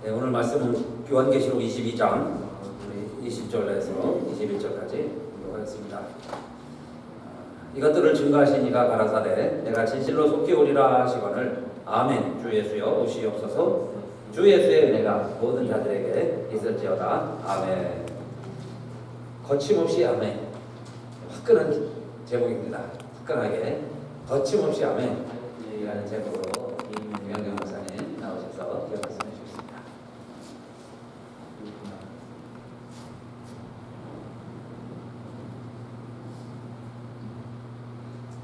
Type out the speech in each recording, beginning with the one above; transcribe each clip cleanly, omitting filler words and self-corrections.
네, 오늘 말씀은 요한계시록 22장 20절에서 21절까지 하겠습니다. 이것들을 증거하신 이가 가라사대 내가 진실로 속히 오리라 하시거늘 아멘. 주 예수여 오시옵소서. 주 예수의 은혜가 모든 자들에게 있을지어다. 아멘. 거침없이 아멘. 화끈한 제목입니다. 화끈하게 거침없이 아멘 이라는 제목으로 김영경 목사님 나오셔서 기억했습니다.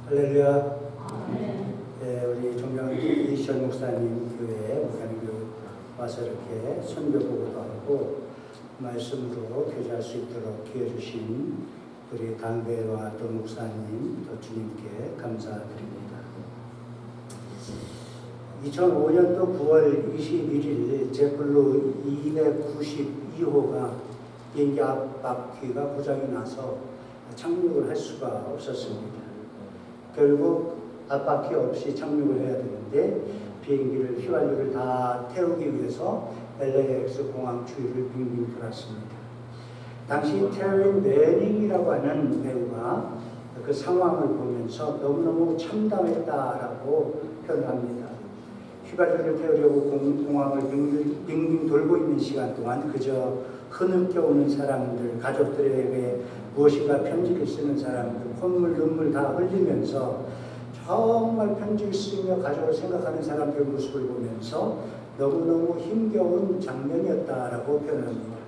할렐루야. 네, 우리 존경하는 이시원 목사님 교회에 목사님 와서 이렇게 선교 보고도 하고 말씀으로 교제할 수 있도록 기회 주신 우리 당배와 또 목사님 또 주님께 감사드립니다. 2005년도 9월 21일 제플로 292호가 비행기 앞바퀴가 고장이 나서 착륙을 할 수가 없었습니다. 결국 앞바퀴 없이 착륙을 해야 되는데 비행기를 휘발유를 다 태우기 위해서 LAX 공항 주위를 빙빙 돌았습니다. 당시 테린 매닝이라고 하는 배우가 그 상황을 보면서 너무너무 참담했다라고 표현합니다. 휘발유를 태우려고 공항을 빙빙 돌고 있는 시간 동안 그저 흐느껴 오는 사람들, 가족들에게 무엇인가 편지를 쓰는 사람들, 콧물, 눈물 다 흘리면서 정말 편지를 쓰며 가족을 생각하는 사람들 모습을 보면서 너무너무 힘겨운 장면이었다라고 표현합니다.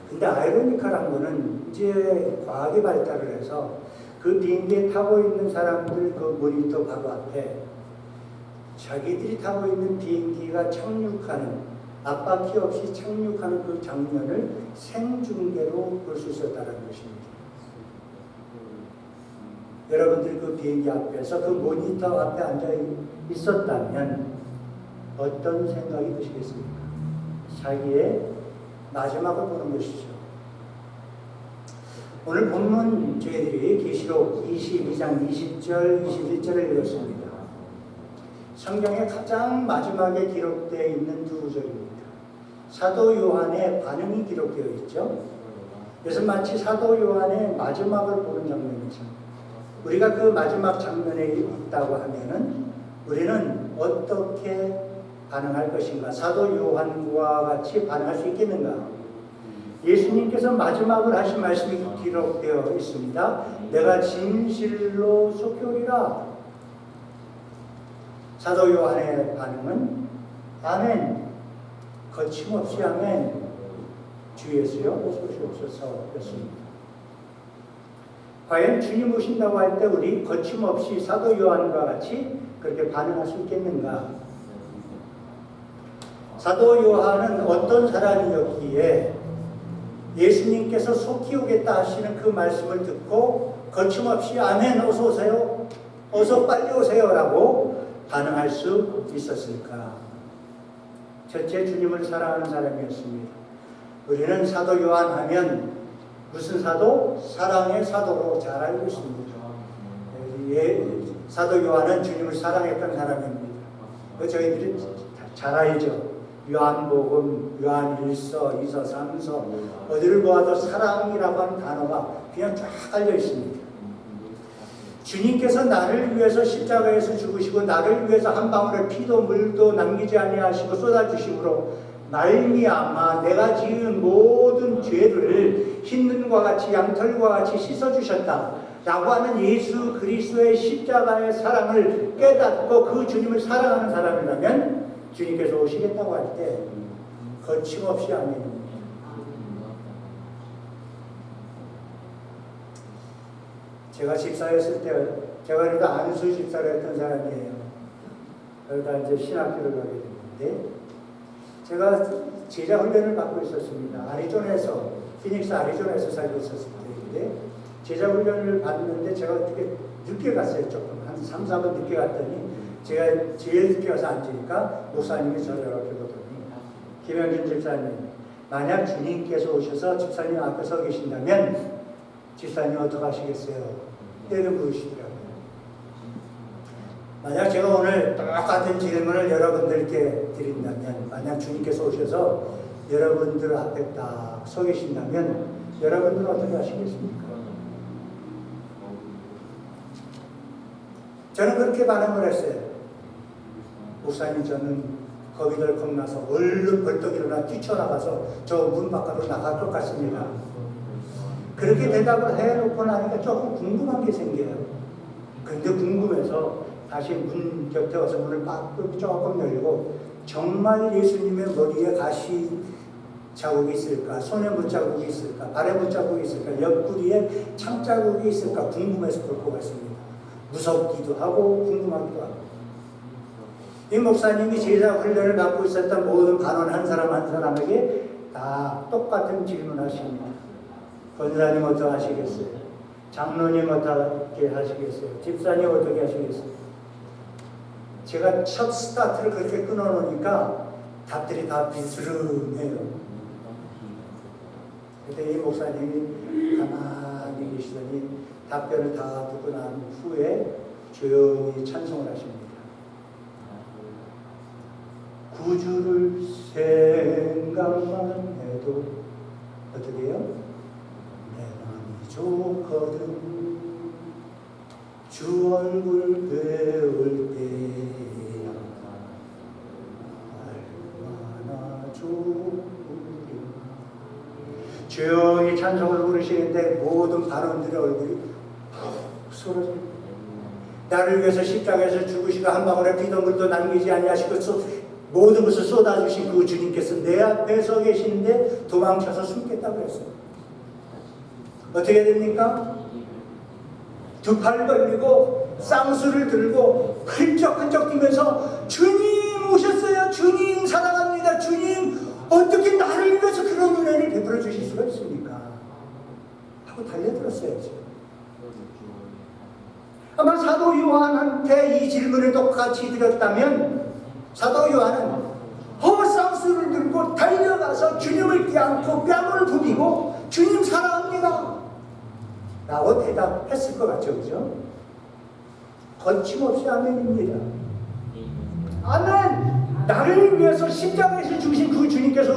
근데 아이러니컬한 거는 이제 과학이 발달을 해서 그 비행기에 타고 있는 사람들 그 모니터 바로 앞에 자기들이 타고 있는 비행기가 착륙하는 앞바퀴 없이 착륙하는 그 장면을 생중계로 볼 수 있었다는 것입니다. 여러분들이 그 비행기 앞에서 그 모니터 앞에 앉아 있었다면 어떤 생각이 드시겠습니까? 자기의 마지막을 보는 것이죠. 오늘 본문 저희들이 계시록 22장 20절, 21절을 읽었습니다. 성경의 가장 마지막에 기록되어 있는 두 구절입니다. 사도 요한의 반응이 기록되어 있죠. 그래서 마치 사도 요한의 마지막을 보는 장면이죠. 우리가 그 마지막 장면에 있다고 하면은 우리는 어떻게 반응할 것인가? 사도 요한과 같이 반응할 수 있겠는가? 예수님께서 마지막을 하신 말씀이 기록되어 있습니다. 내가 진실로 속히 오리라. 사도 요한의 반응은 아멘, 거침없이 아멘, 주 예수여 오시옵소서였습니다. 과연 주님 오신다고 할 때 우리 거침없이 사도 요한과 같이 그렇게 반응할 수 있겠는가? 사도 요한은 어떤 사람이었기에 예수님께서 속히 오겠다 하시는 그 말씀을 듣고 거침없이 아멘, 어서 오세요, 어서 빨리 오세요 라고 반응할 수 있었을까? 첫째, 주님을 사랑하는 사람이었습니다. 우리는 사도 요한 하면 무슨 사도? 사랑의 사도로 잘 알고 있습니다. 사도 요한은 주님을 사랑했던 사람입니다. 저희들이 잘 알죠. 요한복음, 요한일서, 이서, 삼서 어디를 보아도 사랑이라고 하는 단어가 그냥 쫙 깔려 있습니다. 주님께서 나를 위해서 십자가에서 죽으시고 나를 위해서 한 방울의 피도 물도 남기지 아니하시고 쏟아주심으로 말미암아 내가 지은 모든 죄를 흰눈과 같이 양털과 같이 씻어주셨다 라고 하는 예수 그리스도의 십자가의 사랑을 깨닫고 그 주님을 사랑하는 사람이라면 주님께서 오시겠다고 할 때 거침없이 아멘입니다. 제가 집사였을 때, 제가 그래도 안수 집사를 했던 사람이에요. 그러다 이제 신학교를 가게 됐는데, 제가 제자 훈련을 받고 있었습니다. 아리조나에서, 피닉스 아리조나에서 살고 있었을 때인데, 제자 훈련을 받는데 제가 어떻게 늦게 갔어요, 조금. 한 3, 4분 늦게 갔더니, 제가 제일 늦게 와서 앉으니까 목사님이 저를 이렇게 보더니, 김영준 집사님, 만약 주님께서 오셔서 집사님 앞에 서 계신다면, 집사님 어떻게 하시겠어요? 때려 부으시더라고요. 만약 제가 오늘 똑같은 질문을 여러분들께 드린다면, 만약 주님께서 오셔서 여러분들 앞에 딱 서 계신다면 여러분들은 어떻게 하시겠습니까? 저는 그렇게 반응을 했어요. 목사님, 저는 겁이 덜 겁나서 얼른 벌떡 일어나 뛰쳐나가서 저 문 밖으로 나갈 것 같습니다. 그렇게 대답을 해놓고 나니까 조금 궁금한 게 생겨요. 근데 궁금해서 다시 문 곁에 와서 문을 조금 열고, 정말 예수님의 머리에 가시 자국이 있을까, 손에 못자국이 있을까, 발에 못자국이 있을까, 옆구리에 창자국이 있을까 궁금해서 볼것 같습니다. 무섭기도 하고 궁금하기도 하고. 이 목사님이 제자 훈련을 받고 있었던 모든 반원 한 사람 한 사람에게 다 똑같은 질문하십니다. 권사님 어떻게 하시겠어요? 장로님 어떻게 하시겠어요? 집사님 어떻게 하시겠어요? 제가 첫 스타트를 그렇게 끊어놓으니까 답들이 다 비스름해요. 그때 이 목사님이 가만히 계시더니 답변을 다 듣고 난 후에 조용히 찬송을 하십니다. 구주를 생각만 해도 어떻게 해요? 내 마음이 좋거든. 주 얼굴 배울 때 얼마나 좋으려. 조용히 찬송을 부르시는데 모든 반원들의 얼굴이 쏟아집니다. 나를 위해서 십자가에서 죽으시고 한 방울의 피덩물도 남기지 아니하시고 모든 것을 쏟아주신 그 주님께서 내 앞에 서 계시는데 도망쳐서 숨겠다고 했어요. 어떻게 됩니까? 두 팔 벌리고 쌍수를 들고 흔적흔적 뛰면서 주님 오셨어요. 주님 사랑합니다. 주님 어떻게 나를 위해서 그런 은혜를 베풀어 주실 수가 있습니까? 하고 달려들었어야죠. 아마 사도 요한한테 이 질문을 똑같이 드렸다면 사도 요한은 쌍수를 들고 달려가서 주님을 껴안고 뺨을 부비고 주님 사랑합니다 라고 대답했을 것 같죠, 그죠? 거침없이 아멘입니다. 아멘! 나를 위해서 십자가에서 죽으신 그 주님께서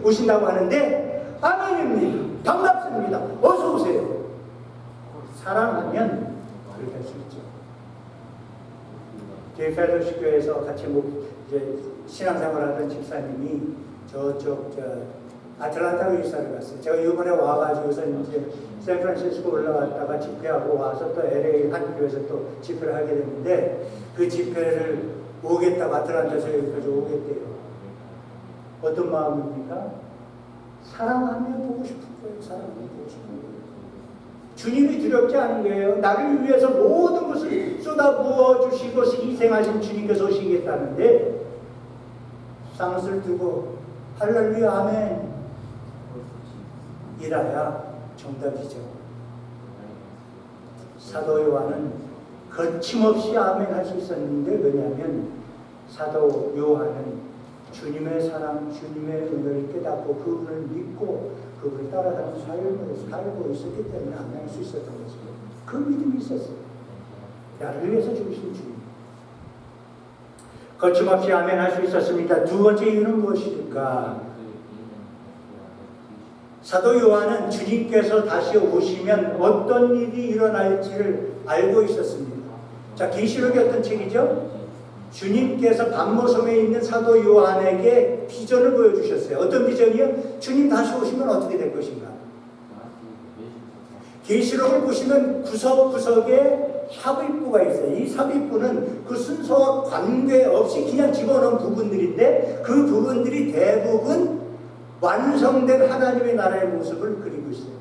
오신다고 하는데 아멘입니다. 반갑습니다. 어서 오세요. 사랑하면 그렇게 할 수 있죠. 저희 펠로십 교회에서 같이 이제 신앙생활하던 집사님이 저쪽 아틀란타로 이사를 갔어요. 제가 이번에 와가지고서 이제 샌프란시스코 올라갔다가 집회하고 와서 또 LA 한 교회에서 또 집회를 하게 됐는데 그 집회를 오겠다고 아틀란타에서 여기까지 오겠대요. 어떤 마음입니까? 사랑하면 보고 싶은 거예요. 사랑하면 보고 싶은 거예요. 주님이 두렵지 않은 거예요. 나를 위해서 모든 것을 쏟아부어 주시고 희생하신 주님께서 오시겠다는데 쌍수를 들고 할렐루야 아멘 이라야 정답이죠. 사도 요한은 거침없이 아멘 할 수 있었는데 왜냐하면 사도 요한은 주님의 사랑, 주님의 은혜를 깨닫고 그분을 믿고 그분을 따라가는 삶을 살고 있었기 때문에 아멘 할 수 있었던 거죠. 그 믿음이 있었어요. 나를 위해서 죽으신 주님. 거침없이 아멘 할 수 있었습니다. 두 번째 이유는 무엇일까? 사도 요한은 주님께서 다시 오시면 어떤 일이 일어날지를 알고 있었습니다. 자, 계시록이 어떤 책이죠? 주님께서 반모섬에 있는 사도 요한에게 비전을 보여주셨어요. 어떤 비전이요? 주님 다시 오시면 어떻게 될 것인가? 계시록을 보시면 구석구석에 삽입부가 있어요. 이 삽입부는 그 순서와 관계없이 그냥 집어넣은 부분들인데 그 부분들이 대부분 완성된 하나님의 나라의 모습을 그리고 있어요.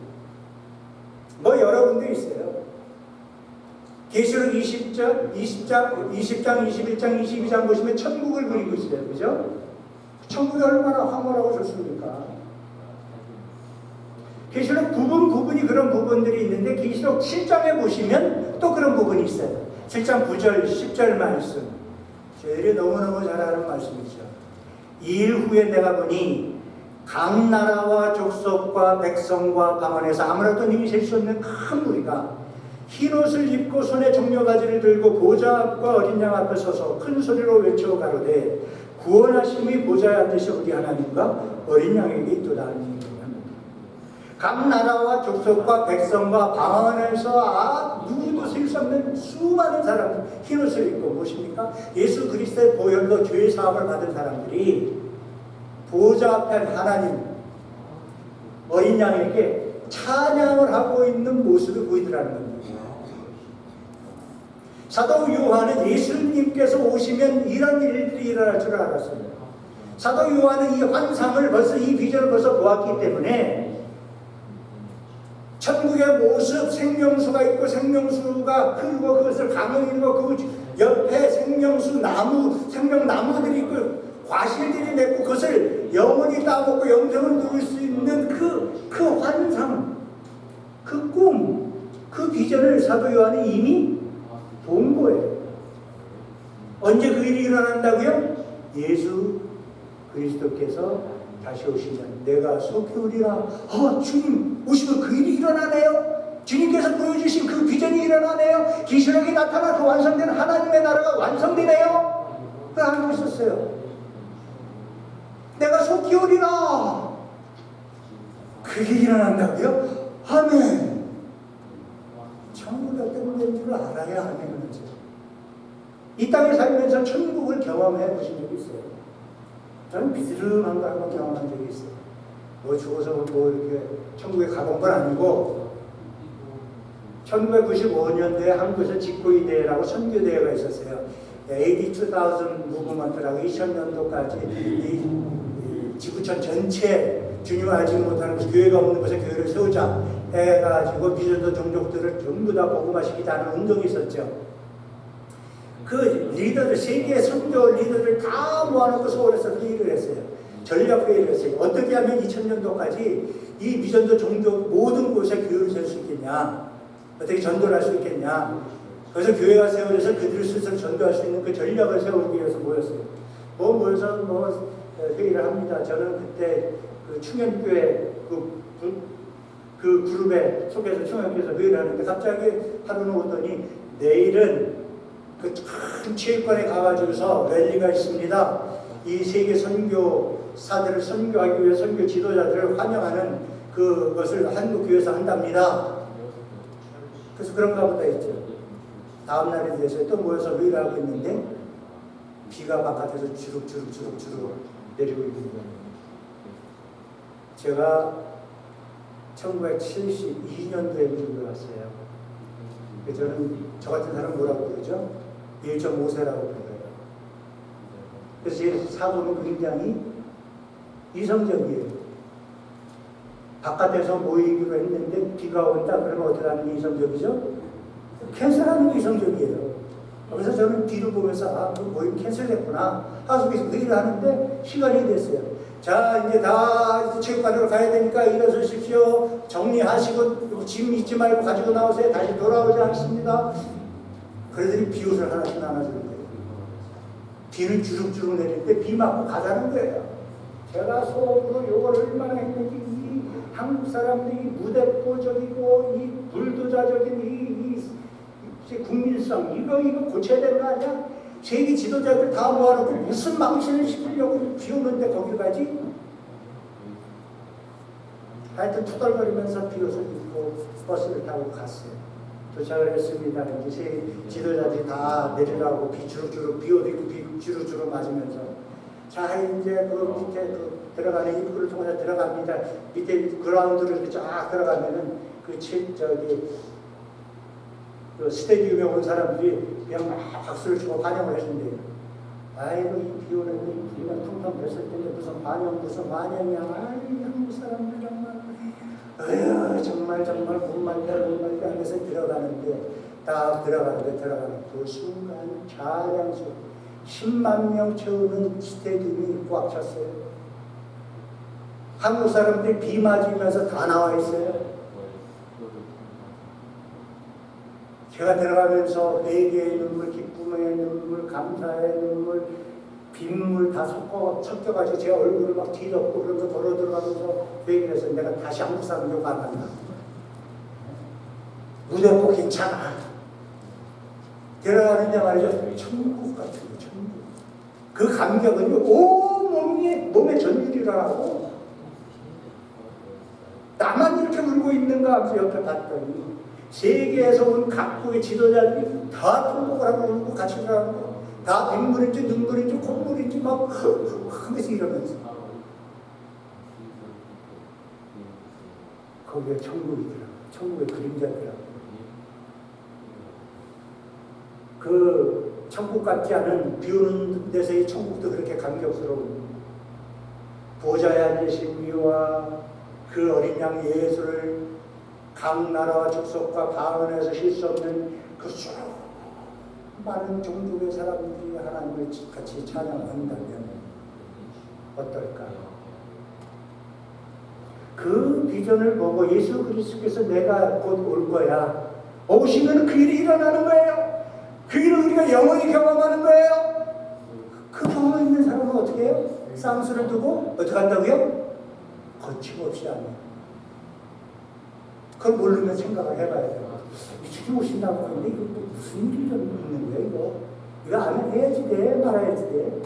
뭐 여러 군데 있어요. 계시록 20장, 21장, 22장 보시면 천국을 그리고 있어요. 그죠? 천국이 얼마나 황홀하고 좋습니까? 계시록 부분이 그런 부분들이 있는데 계시록 7장에 보시면 또 그런 부분이 있어요. 7장 9절, 10절 말씀. 저희들이 너무너무 잘 아는 말씀이죠. 이 일 후에 내가 보니 각 나라와 족속과 백성과 방언에서 아무나 또 힘이 셀 수 없는 큰 무리가 흰옷을 입고 손에 종려가지를 들고 보좌 앞과 어린 양 앞에 서서 큰 소리로 외쳐 가로되 구원하심이 보좌에 앉으신 우리 하나님과 어린 양에게 있도다 하는 얘기입니다. 각 나라와 족속과 백성과 방 안에서 누구도 셀 수 없는 수많은 사람들, 흰옷을 입고 무엇입니까? 예수 그리스도의 보혈로 죄 사함을 받은 사람들이 보좌 앞에 하나님 어린 양에게 찬양을 하고 있는 모습을 보이더라는 겁니다. 사도 요한은 예수님께서 오시면 이런 일들이 일어날 줄 알았습니다. 사도 요한은 이 환상을 벌써, 이 비전을 벌써 보았기 때문에 천국의 모습, 생명수가 있고 생명수가 흐르고 그것을 강흥이고 그 옆에 생명나무들이 있고 과실들이 맺고 그것을 영원히 따먹고 영생을 누릴 수 있는 그 환상, 그 꿈, 그 비전을 사도 요한이 이미 본 거예요. 언제 그 일이 일어난다고요? 예수 그리스도께서 다시 오시면 내가 속히 오리라. 주님 오시면 그 일이 일어나네요. 주님께서 보여주신 그 비전이 일어나네요. 계시록에 나타난 그 완성된 하나님의 나라가 완성되네요. 그걸 알고 있었어요. 내가 속히 오리라. 그게 일어난다고요? 아멘. 천국이 어떤 건지를 알아야 하는 거죠. 이 땅에 살면서 천국을 경험해 보신 적이 있어요? 저는 비스름한 거 한번 경험한 적이 있어요. 죽어서 이렇게 천국에 가본 건 아니고 1995년도에 한국에서 직구이대회라고 선교대회가 있었어요. AD 2000 무브먼트라고 2000년도까지 이 지구촌 전체 주님을 알지 못하는 곳, 교회가 없는 곳에 교회를 세우자 해가지고 미전도 종족들을 전부 다 복음화시키자 하는 운동이 있었죠. 그 리더들, 세계 선교 리더들 다 모아놓고 서울에서 회의를 했어요. 전략 회의를 했어요. 어떻게 하면 2000년도까지 이 미전도 종족 모든 곳에 교회를 세울 수 있겠냐, 어떻게 전도를 할 수 있겠냐. 그래서 교회가 세워져서 그들을 스스로 전도할 수 있는 그 전략을 세우기 위해서 모였어요. 모여서 회의를 합니다. 저는 그때 그 충현교회 그 그룹에 속해서 충현교회에서 회의를 하는데 갑자기 하루는 오더니 내일은 그 큰 체육관에 가가지고서 랠리가 있습니다. 이 세계 선교사들을 선교하기 위해 선교 지도자들을 환영하는 그것을 한국교회에서 한답니다. 그래서 그런가 보다 했죠. 다음날에 대해서 또 모여서 회의를 하고 있는데 비가 바깥에서 주룩주룩 내리고 있는 거예요. 제가 1972년도에 미국에 왔어요. 저는 저 같은 사람 뭐라고 그러죠? 1.5세라고 그래요. 그래서 제 사고는 굉장히 이성적이에요. 바깥에서 모이기로 했는데 비가 온다 그러면 어떻게 하는 게 이성적이죠? 캔슬하는 게 이성적이에요. 그래서 저는 뒤를 보면서 그 모임 캔슬했구나 하고 회의를 하는데 시간이 됐어요. 자, 이제 다 체육관으로 가야 되니까 일어서십시오. 정리하시고 짐 잊지 말고 가지고 나오세요. 다시 돌아오지 않습니다. 그러더니 비옷을 하나씩 나눠주는 거예요. 비는 주룩주룩 내리는데 비 맞고 가자는 거예요. 제가 속으로 요걸 얼마나 했는지, 이 한국 사람들이 무대포적이고 이 불도자적인 이 국민성 이거 고쳐야 되는 거 아니야? 세계 지도자들 다 모아놓고 무슨 망신을 시키려고 비 오는데 거기 가지? 하여튼 투덜거리면서 비옷을 입고 버스를 타고 갔어요. 도착을 했습니다. 이제 지도자들이 다 내려가고 비 주룩주룩, 비옷 입고 비 주룩주룩 맞으면서 자, 이제 그 밑에 들어가는 입구를 통해서 들어갑니다. 밑에 그라운드를 이렇게 쫙 들어가면은 그 스테디움에 온 사람들이 그냥 막 박수를 치고 환영을 해준대요. 아이고, 이 비 오는데 비가 퉁퉁 뱄을 텐데 무슨 환영이야. 아이, 한국 사람들 정말. 어휴, 정말 못 말려 하면서 들어가는데 딱 들어가는 그 순간 차량수 10만 명 채우는 스테디움이 꽉 찼어요. 한국 사람들이 비 맞으면서 다 나와 있어요. 제가 들어가면서 회개의 눈물, 기쁨의 눈물, 감사의 눈물, 빗물 다 섞여가지고 제 얼굴을 막 뒤덮고 그러면서 걸어 들어가면서 회개를 해서 내가 다시 한국 사람 욕 안 한다. 무대고 괜찮아. 데려가는데 말이죠. 천국 같은 거, 천국. 그 감격은요, 온 몸에 전율이라고. 나만 이렇게 울고 있는가 하면서 옆에 봤더니, 세계에서 온 각국의 지도자들이 다 통곡을 하고 울고 같이 울어가는 거. 다 빗물인지 눈물인지 콧물인지 막 하면서 이러면서. 거기에 천국이더라고. 천국의 그림자더라고. 그 천국 같지 않은 비 오는 데서의 천국도 그렇게 감격스러운 보좌에 앉으신 이와 그 어린 양 예수를 각 나라와 족속과 방언에서 쉴 수 없는 그 수많은 종족의 사람들이 하나님을 같이 찬양한다면 어떨까? 그 비전을 보고 예수 그리스도께서 내가 곧 올 거야. 오시면 그 일이 일어나는 거예요. 그 일을 우리가 영원히 경험하는 거예요. 그 경험 있는 사람은 어떻게 해요? 쌍수를 두고 어떻게 한다고요? 거침없이 하면. 그걸 모르면 생각을 해봐야 돼요. 주님 오신다고 하는데 이거 무슨 일이 있는 거야 이거? 이거 안 해야지 돼? 말아야지 돼?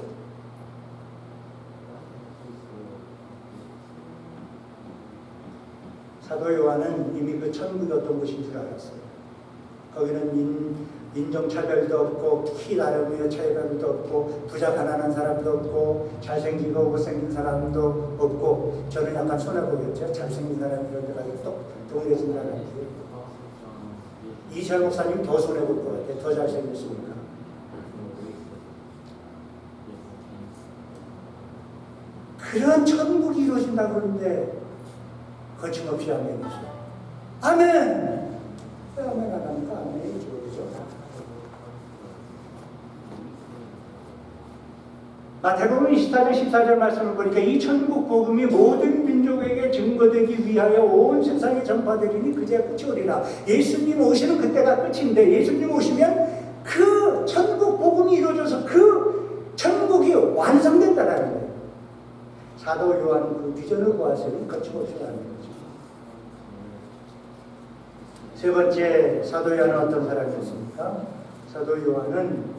사도 요한은 이미 그 천국이 어떤 곳인 줄 알았어요. 거기는 인종차별도 없고 키 나름의 차별도 없고 부자 가난한 사람도 없고 잘생기고 못생긴 사람도 없고 저는 약간 손해보겠죠. 잘생긴 사람이 이런 데 가지고 또 동일해진 사람이지. 이철 목사님 더 손해볼 것 같아요. 더 잘생겼으니까. 그런 천국이 이루어진다고 그러는데 거침없이 아멘이죠. 아멘! 왜 아멘 안 합니까? 아멘이죠. 그죠? 마태복음 24장 14절 말씀을 보니까 이 천국 복음이 모든 민족에게 증거되기 위하여 온 세상에 전파되리니 그제야 끝이 오리라. 예수님 오시는 그때가 끝인데 예수님 오시면 그 천국 복음이 이루어져서 그 천국이 완성된다는 거예요. 사도 요한은 그 비전을 보았으니 거침없이 하는 거죠. 세 번째, 사도 요한은 어떤 사람이었습니까? 사도 요한은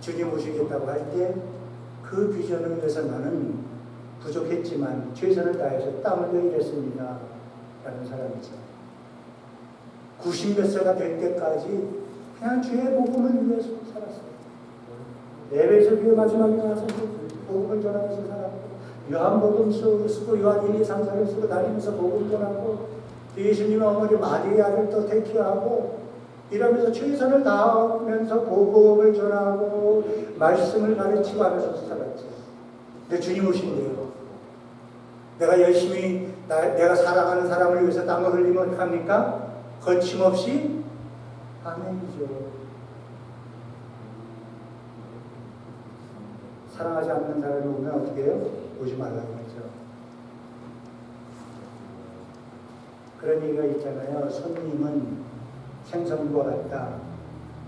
주님 오시겠다고 할 때 그 비전을 위해서 나는 부족했지만 최선을 다해서 땀을 흘려 일했습니다 라는 사람이죠. 90몇 세가 될 때까지 그냥 주의 복음을 위해서 살았어요. 에베소 교회 마지막에 와서 복음을 전하면서 살았고 요한복음 쓰고 요한 1, 2, 3, 4를 쓰고 다니면서 복음 전하고 예수님의 어머니 마리아를 또 택해하고 이러면서 최선을 다하면서 복음을 전하고 말씀을 가르치고 하면서 살았죠. 근데 주님 오신대요. 내가 열심히 내가 사랑하는 사람을 위해서 땀을 흘리면 어떡합니까? 거침없이 아멘이죠. 사랑하지 않는 사람이 오면 어떻게 해요? 오지 말라고 하죠. 그런 얘기가 있잖아요. 손님은 생선과 같다.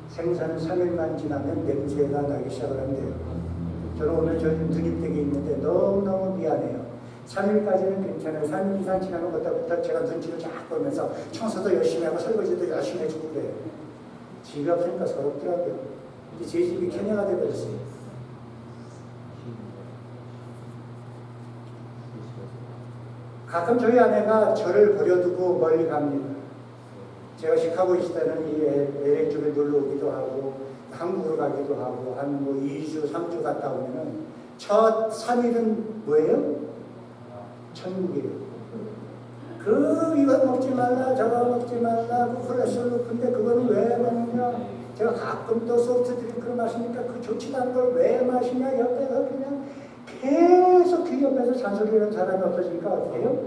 생선은 3일만 지나면 냄새가 나기 시작을 한대요. 저는 오늘 저 누님댁에 있는데 너무너무 미안해요. 3일까지는 괜찮아요. 3일 이상 지나면 그때부터 제가 눈치를 쫙 보면서 청소도 열심히 하고 설거지도 열심히 해주고 그래요. 집이 없으니까 서럽더라고요. 이제 제 집이 케냐가 되어버렸어요. 가끔 저희 아내가 저를 버려두고 멀리 갑니다. 제가 시카고에 있을 때는 이 LA 쪽에 놀러 오기도 하고 한국으로 가기도 하고 한 뭐 2주, 3주 갔다 오면은 첫 3일은 뭐예요? 천국이에요. 이거 먹지 말라, 저거 먹지 말라, 그 콜레스테롤 높은데 그거는 왜 먹냐? 제가 가끔 또 소프트 드링크를 마시니까 그 좋지도 않은 걸 왜 마시냐? 옆에서 그냥 계속 그 옆에서 잔소리하는 사람이 없어지니까 어떻게 해요?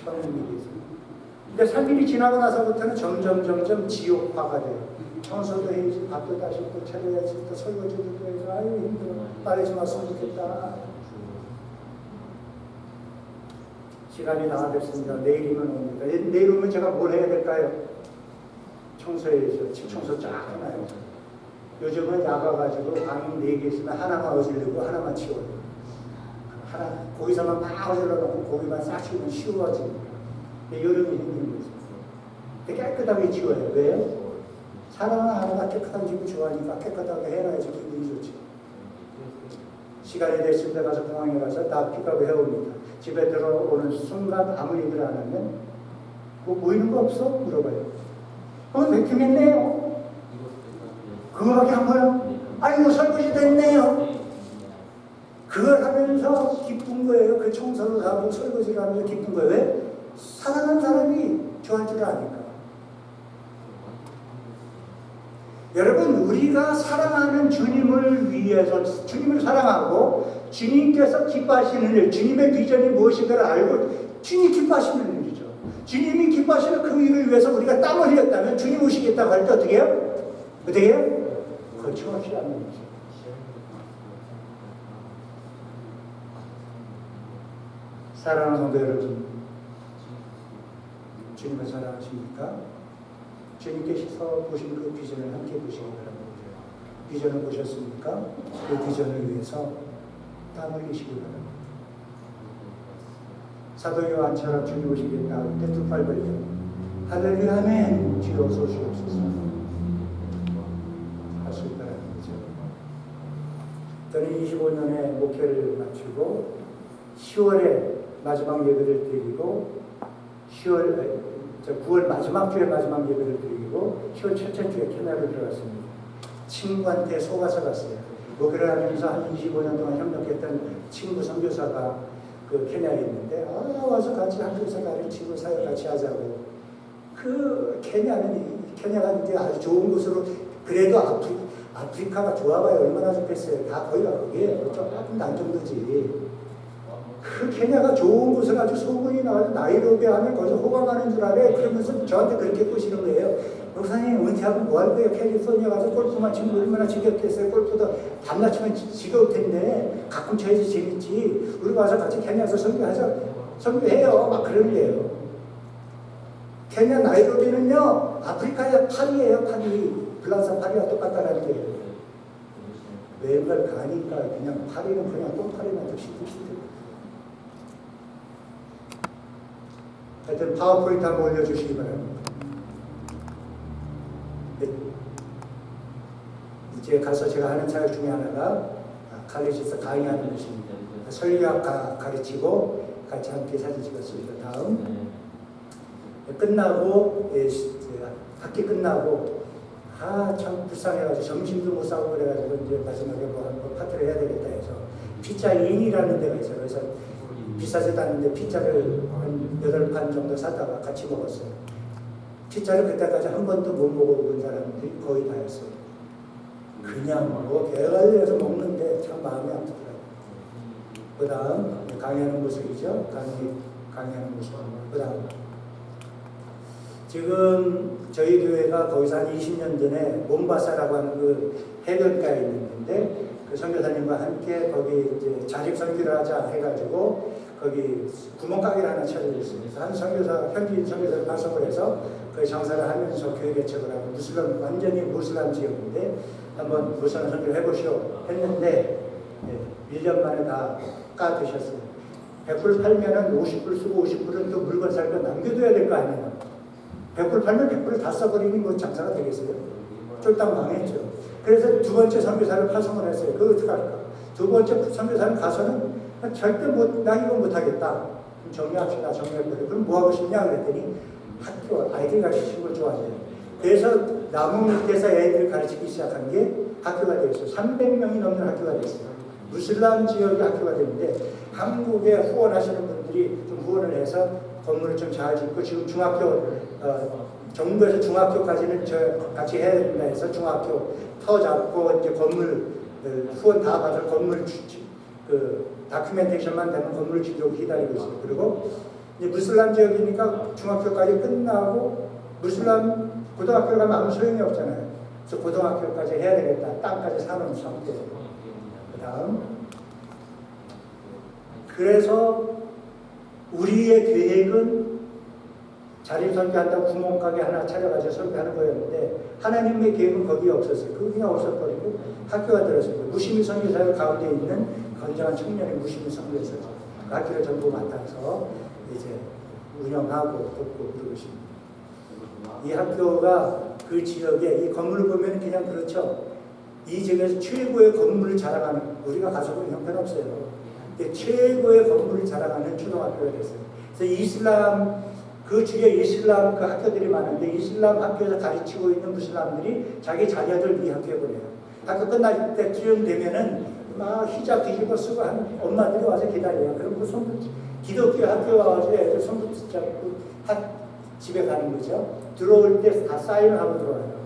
천국이 있어요. 근데 3일이 지나고 나서부터는 점점 지옥화가 돼요. 청소도 해야지, 밥도 다시 또 차려야지, 또 설거지도 해야지, 아유 힘들어. 빨리 좀 왔으면 좋겠다. 시간이 다 됐습니다. 내일이면 옵니다. 내일 오면 제가 뭘 해야 될까요? 청소해야죠. 집 청소 쫙 해놔요. 요즘은 야가가지고 방이 4개 있으면 하나만 어지르고 하나만 치워요. 거기서만 막 어질러 놓고 거기만 싹 치우면 쉬워집니다. 여름이 힘든 거죠. 깨끗하게 지워요. 왜요? 사람은 하나가 깨끗한 집을 좋아하니까 깨끗하게 해놔야지 기분이 좋지. 시간이 됐을 때 가서 공항에 가서 다 픽업 해옵니다. 집에 들어오는 순간 아무 얘기를 안 하면 뭐 보이는 거 없어? 물어봐요. 백팀했네요. 그거밖에 안 보여? 아이고 설거지 됐네요. 그걸 하면서 기쁜 거예요. 그 청소를 하고 설거지를 하면서 기쁜 거예요. 왜? 사랑하는 사람이 좋아할 줄 아니까. 여러분, 우리가 사랑하는 주님을 위해서 주님을 사랑하고 주님께서 기뻐하시는 일, 주님의 비전이 무엇인가를 알고 주님이 기뻐하시는 일이죠. 주님이 기뻐하시는 그 일을 위해서 우리가 땀을 흘렸다면 주님 오시겠다고 할 때 어떻게 해요? 어떻게 해요? 거침없이 하는 거죠. 사랑하는 성도 여러분, 주님을 사랑하십니까? 주님께서 보신 그 비전을 함께 보시기 바랍니다. 비전을 보셨습니까? 그 비전을 위해서 땀 흘리시기 바랍니다. 사도 요한처럼 주님 오시겠다 할 때 두 팔 벌려 할렐루야 아멘 주여 어서 오시옵소서 할 수 있다는 거죠. 저는 25년의 목회를 마치고 10월에 마지막 예배를 드리고 9월 마지막 주에 마지막 예배를 드리고 10월 첫째 주에 캐나다로 들어갔습니다. 친구한테 속아서 갔어요. 목회를 하면서 한 25년 동안 협력했던 친구 선교사가 그 케냐에 있는데 와서 같이 한국에서 가르치고 사역 같이 하자고. 그 케냐가 이제 아주 좋은 곳으로 그래도 아프리카가 좋아봐요. 얼마나 좋겠어요. 다 거기가 거기에요. 조금 난 정도지. 그 케냐가 좋은 곳을 아주 소문이 나와서 나이로비 하면 거기서 호강하는 줄 알아요. 그러면서 저한테 그렇게 꼬시는 거예요. 목사님 은퇴하고 뭐 할 거예요? 캘리포니아 가서 골프만 치면 얼마나 지겹겠어요. 골프도 밤낮 치면 지겨울 텐데 가끔 쳐야지 재밌지. 우리 와서 같이 케냐에서 선교하자. 선교해요. 막 그러는 거예요. 케냐 나이로비는요 아프리카의 파리예요. 파리. 블란사 파리와 똑같다는 거예요. 외국을 가니까 그냥 파리는 그냥 똥파리만 더 시들시들. 하여튼 파워포인트 한번 올려주시기 바랍니다. 이제 가서 제가 하는 사역 중에 하나가 칼리지에서 강의하는 것입니다. 설교학 가르치고 같이 함께 사진 찍었습니다. 다음 끝나고 학기 끝나고 참 불쌍해가지고 점심도 못 사고 그래가지고 이제 마지막에 뭐 파티를 해야 되겠다 해서 피자 인이라는 데가 있어요. 그래서 비싸지도 않는데 피자를 한 8판 정도 사다가 같이 먹었어요. 피자를 그때까지 한 번도 못 먹어본 사람들이 거의 다였어요. 그냥 뭐 배달려서 먹는데 참 마음이 아프더라고요. 그 다음 강의하는 모습이죠. 강의하는 모습. 그 다음 지금 저희 교회가 거기서 한 20년 전에 몬바사라고 하는 그 해변가에 있는데 그 선교사님과 함께 거기 이제 자립 선교를 하자 해가지고 거기 구멍가게를 하나 차려줬어요. 그래서 한 선교사, 현지인 선교사를 파송을 해서 그 장사를 하면서 교회 개척을 하고 완전히 무슬람 지역인데 한번 무슬람 선교를 해보시오 했는데 1년 만에 다 까드셨어요. 100불 팔면은 50불 쓰고 50불은 또 물건 살 거 남겨둬야 될 거 아니에요. 100불 팔면 100불을 다 써버리니 뭐 장사가 되겠어요? 쫄딱 망했죠. 그래서 두 번째 선교사를 파송을 했어요. 그거 어떡할까? 두 번째 선교사는 가서는 절대 나 이거 못하겠다. 정리합시다. 정리해버려. 그럼 뭐 하고 싶냐? 그랬더니 학교, 아이들 가르치는 걸 좋아해요. 그래서 나무 밑에서 애들 가르치기 시작한 게 학교가 되었어요. 300명이 넘는 학교가 됐어요. 무슬람 지역의 학교가 됐는데 한국에 후원하시는 분들이 좀 후원을 해서 건물을 좀 잘 짓고 지금 중학교 정부에서 중학교까지는 같이 해야 된다 해서 중학교 터 잡고 이제 건물 후원 다 받을 건물 다큐멘테이션만 되는 건물을 지으려고 기다리고 있어요. 그리고 이제 무슬람 지역이니까 중학교까지 끝나고 무슬람 고등학교를 가면 아무 소용이 없잖아요. 그래서 고등학교까지 해야 되겠다. 땅까지 사놓은 상태예요. 그 다음 그래서 우리의 계획은 자립 선교한다고 구멍가게 하나 차려가지고 설교하는 거였는데 하나님의 계획은 거기에 없었어요. 그거 그냥 없어버리고 학교가 들었어요. 무심히 선교사역 가운데 있는 건장한 청년이 무심히 선교해서 그 학교를 전부 맡아서 이제 운영하고 돕고 그러고 있습니다. 이 학교가 그 지역에 이 건물을 보면 그냥 그렇죠. 이 지역에서 최고의 건물을 자랑하는, 우리가 가서 보면 형편없어요. 근데 최고의 건물을 자랑하는 초등학교가 됐어요. 그래서 이슬람, 그 주위에 이슬람 그 학교들이 많은데 이슬람 학교에서 가르치고 있는 무슬람들이 자기 자녀들 이 학교에 보내요. 학교 끝날 때쯤 되면은 막 히잡 뒤집어 쓰고 하는 엄마들이 와서 기다려요. 그럼 그 손붙, 기독교 학교 와서 애들 손붙 잡고 집에 가는 거죠. 들어올 때 다 사인을 하고 들어와요.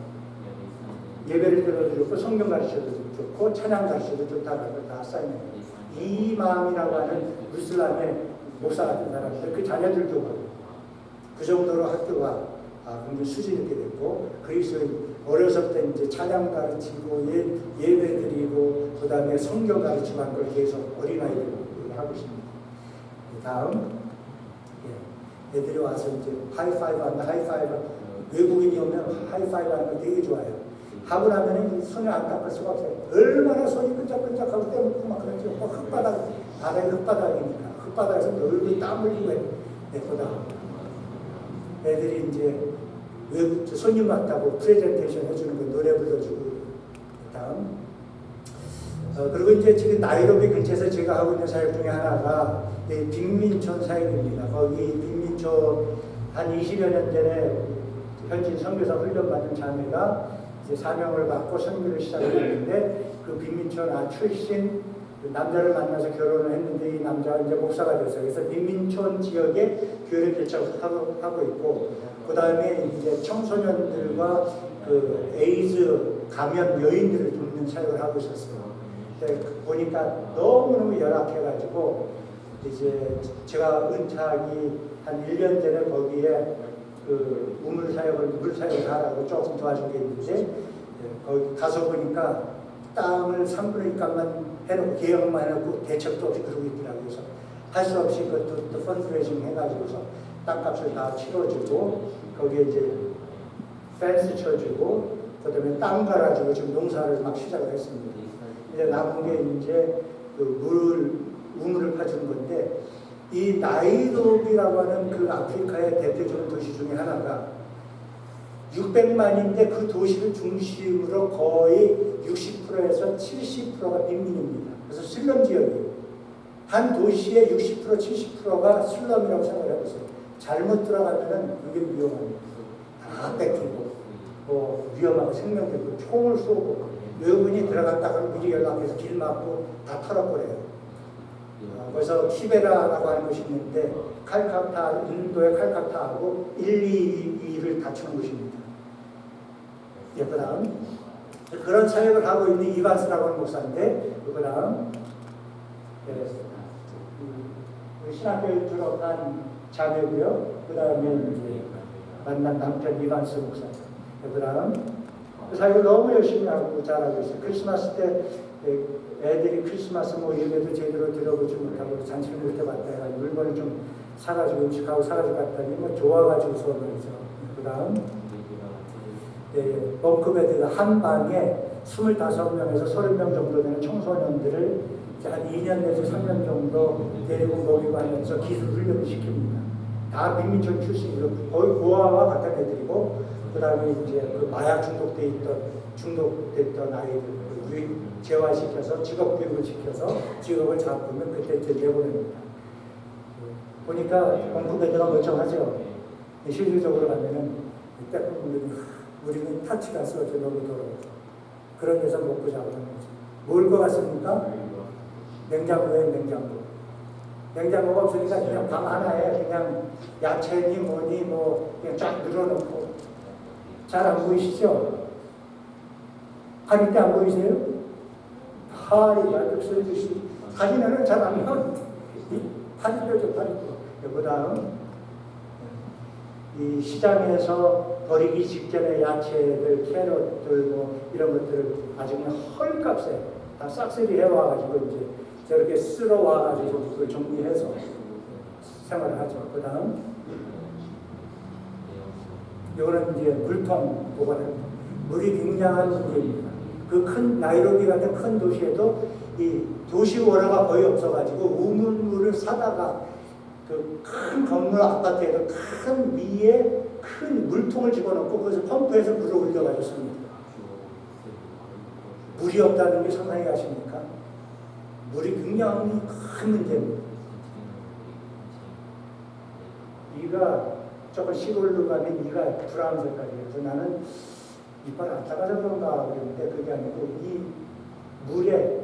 예배를 들어주고 성경 가르쳐도 좋고 찬양 가르쳐도 좋다라고 다 사인해요. 이맘이라고 하는 무슬람의 목사 같은 사람들, 그 자녀들도 그 정도로 학교가 굉장히 수준 있게 됐고, 그리스도인 어려서부터 이제 찬양 가르치고 예배 드리고 그 다음에 성경 가르치고 한 걸 계속 어린아이들 하고 있습니다. 다음 애들이 와서 이제 하이파이브 하면 외국인이 오면 하이파이브 하는 거 되게 좋아해요. 하고 나면 손이 안 닦을 수가 없어요. 얼마나 손이 끈적끈적하고 떼먹고 막 그러죠. 바닥이 흙바닥이니까 흙바닥에서 얼굴 땀 흘리고 내보다 애들이 이제 외국 손님 왔다고 프레젠테이션 해주는 거 노래 불러주고. 다음 그리고 이제 지금 나이로비 근처에서 제가 하고 있는 사역 중에 하나가 빅민촌 사역입니다. 거기 빅민촌 한 20여 년 전에 현진 선교사 훈련받은 자매가 이제 사명을 받고 선교를 시작했는데, 그 빅민촌 출신 남자를 만나서 결혼을 했는데 이 남자가 이제 목사가 됐어요. 그래서 빅민촌 지역에 교회를 개척하고 있고, 그 다음에 이제 청소년들과 그 에이즈 감염 여인들을 돕는 사역을 하고 있었어요. 보니까 너무너무 열악해가지고 이제 제가 은퇴하기 한 1년 전에 거기에 그 물 사역을 하라고 조금 도와준 게 있는데, 거기 가서 보니까 땅을 3분의 1값만 해놓고 계약만 해놓고 대책도 없이 그러고 있더라고요. 그래서 할 수 없이 그것도 또 펀드레이징 해가지고서 땅값을 다 치러주고 거기에 이제 펜스 쳐주고 그다음에 땅 갈아주고 지금 농사를 막 시작을 했습니다. 이제 남은 게 이제 그 우물을 파주는 건데, 이 나이로비라고 하는 그 아프리카의 대표적인 도시 중에 하나가 600만인데 그 도시를 중심으로 거의 60%에서 70%가 빈민입니다. 그래서 슬럼 지역이에요. 한 도시의 60% 70%가 슬럼이라고 생각을 해보세요. 잘못 들어가면은 이게 위험합니다. 다 뺏기고 위험하고 생명되고 총을 쏘고, 외국인이 들어갔다가 미리 연락해서 길 막고 다 털어버려요. 그래서 키베라라고 하는 곳이 있는데 칼카타, 인도의 칼카타하고 1, 2위를 다투는 곳입니다. 그 다음 그런 사역을 하고 있는 이반스라고 하는 목사인데, 그 다음 신학교에 졸업한 자매고요. 그 다음에 만난 남편 이반스 목사. 그 다음 그 사역을 너무 열심히 하고 잘하고 있어요. 크리스마스 때 애들이 크리스마스 뭐 예배도 제대로 들어보지 못하고 잔치를 못 해봤다 해가지고 물건을 좀 사가지고 음식하고 사가지고 갔더니 뭐 좋아가지고 수업을 해서. 그 다음 벙크베드가 한 방에 25명에서 30명 정도 되는 청소년들을 한 2년 내지 3년 정도 데리고 먹이고 하면서 기술 훈련을 시킵니다. 다 빅민촌 출신이고 거의 고아와 같은 애들이고, 그 다음에 이제 그 마약 중독됐던 아이들 재활시켜서 직업교육을 시켜서 직업을 잡으면 그때 내보냅니다. 보니까 벙크베드가 멀쩡하죠. 실질적으로 가면은 우리는 타치가 써서 너무 더러워. 그런 데서 먹고 자고 하는 거죠. 뭘 것 같습니까? 냉장고에 냉장고가 없으니까 그냥 방 하나에 그냥 야채니 뭐니 뭐 그냥 쫙 늘어놓고. 잘 안 보이시죠? 가릴 때 안 보이세요? 말도 써주시. 가리면은 잘 안 나오는데 파리뼈죠, 파리뼈. 그 다음 이 시장에서 버리기 직전에 야채들, 캐럿들 뭐 이런 것들을 아주 그냥 헐값에 다 싹쓸이 해와가지고 이제 저렇게 쓸어와가지고 그걸 정리해서 생활을 하죠. 그 다음 이거는 이제 물통 보관합니다. 물이 굉장한 문제입니다. 그 큰 나이로비 같은 큰 도시에도 이 도시 월화가 거의 없어가지고 우물물을 사다가 그 큰 건물 아파트에도 큰 위에 큰 물통을 집어넣고 거기서 펌프해서 물을 올려가지고 씁니다. 물이 없다는 게 상상이 가십니까? 물이 굉장히 큰 문제입니다. 이가 조금 시골로 가면 이가 브라운 색깔이에요. 그래서 나는 이빨 안 작아서 그런가 그랬는데 그게 아니고 이 물에